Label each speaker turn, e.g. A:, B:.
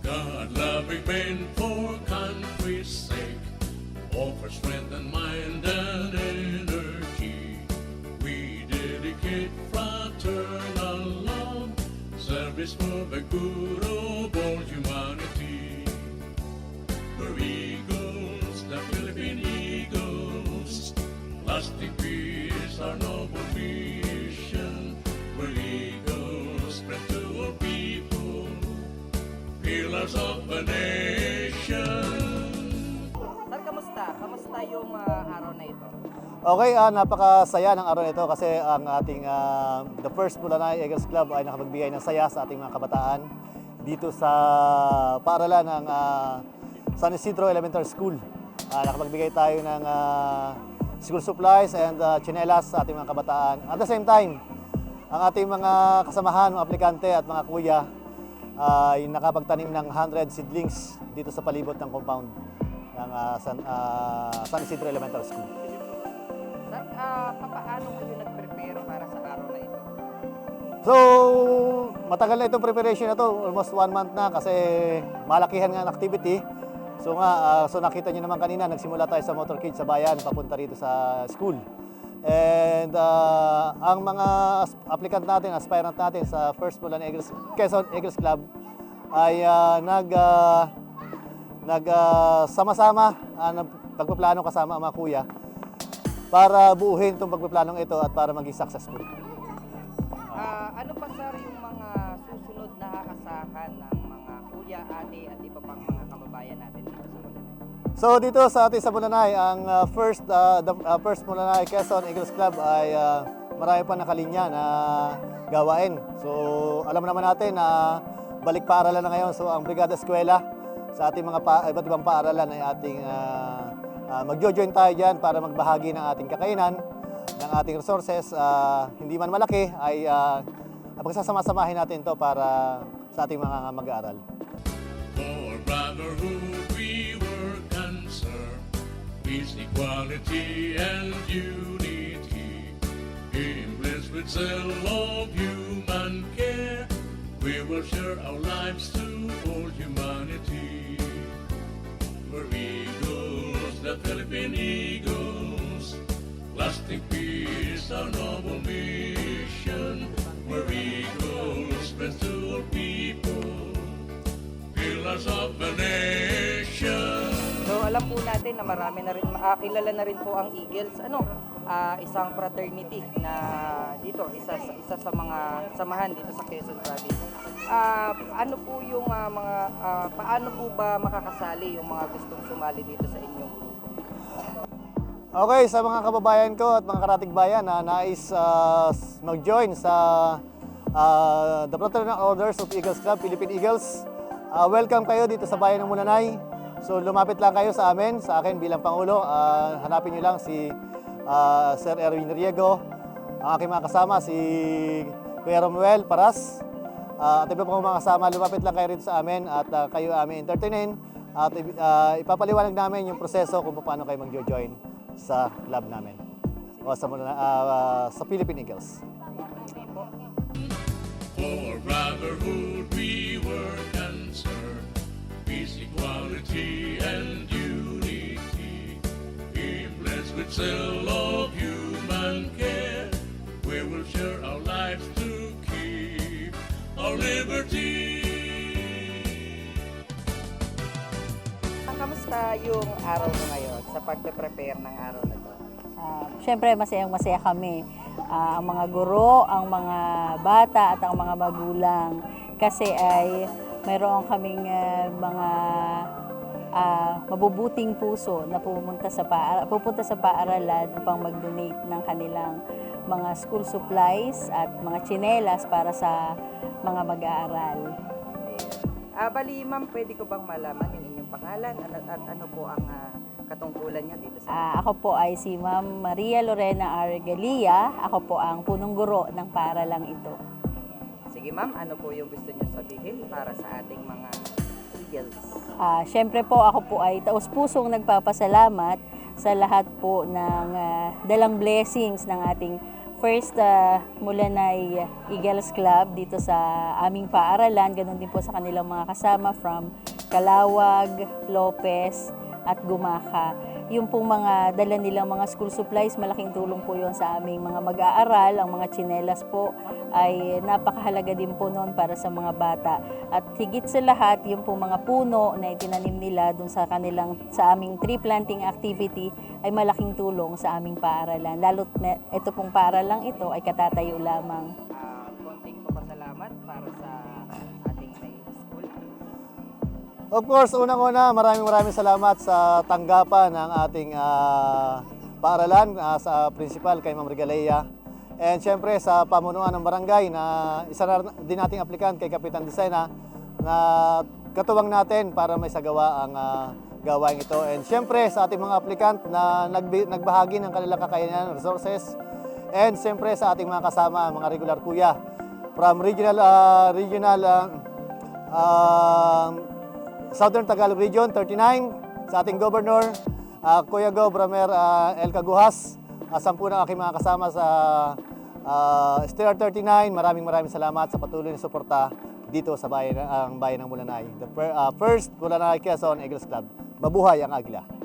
A: God-loving men for country's sake, all for strength and mind and energy. We dedicate fraternal love, service for the good of all humanity. We're eagles, the Philippine Eagles, lasting peace, our noble mission. We're eagles, spread to all people, pillars of the nation.
B: Sir, kamusta? Kamusta yung araw na ito?
C: Okay, napakasaya ng araw na ito kasi ang ating The First Mulanay Eagles Club ay nakapagbigay ng saya sa ating mga kabataan dito sa paaralan ng San Isidro Elementary School. Nakapagbigay tayo ng school supplies and tsinelas sa ating mga kabataan. At the same time, ang ating mga kasamahan, mga aplikante at mga kuya ay nakapagtanim ng 100 seedlings dito sa palibot ng compound ng San Isidro Elementary School.
B: Sir, paano kayo nag-prepare para sa araw na ito?
C: So, matagal na itong preparation na to, almost 1 month na kasi malakihan nga ang activity. So nakita niyo naman kanina, nagsimula tayo sa motorcade sa bayan, papunta rito sa school. And ang mga applicant natin, aspirant natin sa First Mulanay Quezon Eagles Club ay nagsama-sama, pagpaplano kasama ang mga kuya para buuhin itong pagpaplanong ito at para maging successful.
B: Ano pa sir yung mga susunod na aasahan ng mga kuya, ate at iba pang mga kababayan natin dito sa Mulanay?
C: So dito sa ating sa Mulanay, ang First Mulanay Quezon Eagles Club ay marami pa nakalinya na gawain. So alam naman natin na balik paaralan na ngayon. So ang Brigada Eskwela sa ating mga iba't ibang paaralan ay ating magjo-join tayo dyan para magbahagi ng ating kakainan, ng ating resources. Hindi man malaki ay pagsasama-samahin natin to para sa ating mga mag-aaral.
A: For brotherhood we work and serve, peace, equality, and unity. Impressed with zeal of human care, we will share our lives to all humanity. We're eagles, the Philippine Eagles, lasting peace, our noble mission. We're eagles, spread to all people, pillars of the nation.
B: So alam po natin na marami na rin, kilala na rin po ang Eagles, isang fraternity na dito, isa sa mga samahan dito sa Quezon Province. Ano po yung paano po ba makakasali yung mga gustong sumali dito sa inyong grupo?
C: Okay, sa mga kababayan ko at mga karatig bayan na nais mag-join sa the Fraternal Orders of Eagles Club, Philippine Eagles, welcome kayo dito sa bayan ng Mulanay. So lumapit lang kayo sa amin, sa akin bilang Pangulo. Hanapin niyo lang si Sir Erwin Riego, ang aking mga kasama, si Kuya Romuel Paras, at iba pang mga kasama. Lumapit lang kayo rito sa amin at kayo amin entertainin at ipapaliwanag namin yung proseso kung paano kayo mag-join sa club namin o sa Philippine Eagles.
A: For brotherhood we work and serve, peace, equality, and unity. Blessed with zeal of human care, we will share our lives to keep our liberty.
B: Kamusta yung araw mo ngayon sa pagpe-prepare ng araw na ito?
D: Siyempre, masayang-masaya kami. Ang mga guro, ang mga bata at ang mga magulang. Kasi ay mayroon kaming mga mabubuting puso na pupunta sa paaralan upang mag-donate ng kanilang mga school supplies at mga tsinelas para sa mga mag-aaral.
B: Bali, ma'am, pwede ko bang malaman yung inyong pangalan at ano po ang katungkulan niyo dito sa
D: Ako po ay si Ma'am Maria Lorena Argalia. Ako po ang punong guro ng paaralang ito.
B: Sige ma'am, ano po yung gusto niyo sabihin para sa ating mga Eagles?
D: Siyempre po ako po ay taus-pusong nagpapasalamat sa lahat po ng dalang blessings ng ating First, Mulanay Eagles Club dito sa aming paaralan, ganun din po sa kanilang mga kasama from Calawag, Lopez at Gumaka. Yung pong mga dala nilang mga school supplies, malaking tulong po yon sa aming mga mag-aaral. Ang mga tsinelas po ay napakahalaga din po noon para sa mga bata. At higit sa lahat, yung pong mga puno na itinanim nila dun sa aming tree planting activity ay malaking tulong sa aming paaralan. Lalo't ito pong paaralang ito ay katatayo lamang.
B: Konting pasalamat para sa ating high school.
C: Of course, unang-una, maraming salamat sa tanggapan ng ating paaralan sa principal kay Ma'am Regalea. And syempre sa pamunuan ng barangay na isa na din nating aplikant kay Kapitan Disena na katuwang natin para may sagawa ang gawain ito. And syempre sa ating mga aplikant na nagbahagi ng kanilang kakayanan, resources. And syempre sa ating mga kasama, mga regular kuya from Southern Tagalog Region 39, sa ating Governor, Kuya Gov. Ramer El Caguhas, 10 ng aking mga kasama sa STR 39. Maraming salamat sa patuloy na suporta dito sa bayan ng Mulanay. The first Mulanay Quezon Eagles Club. Mabuhay ang Agila!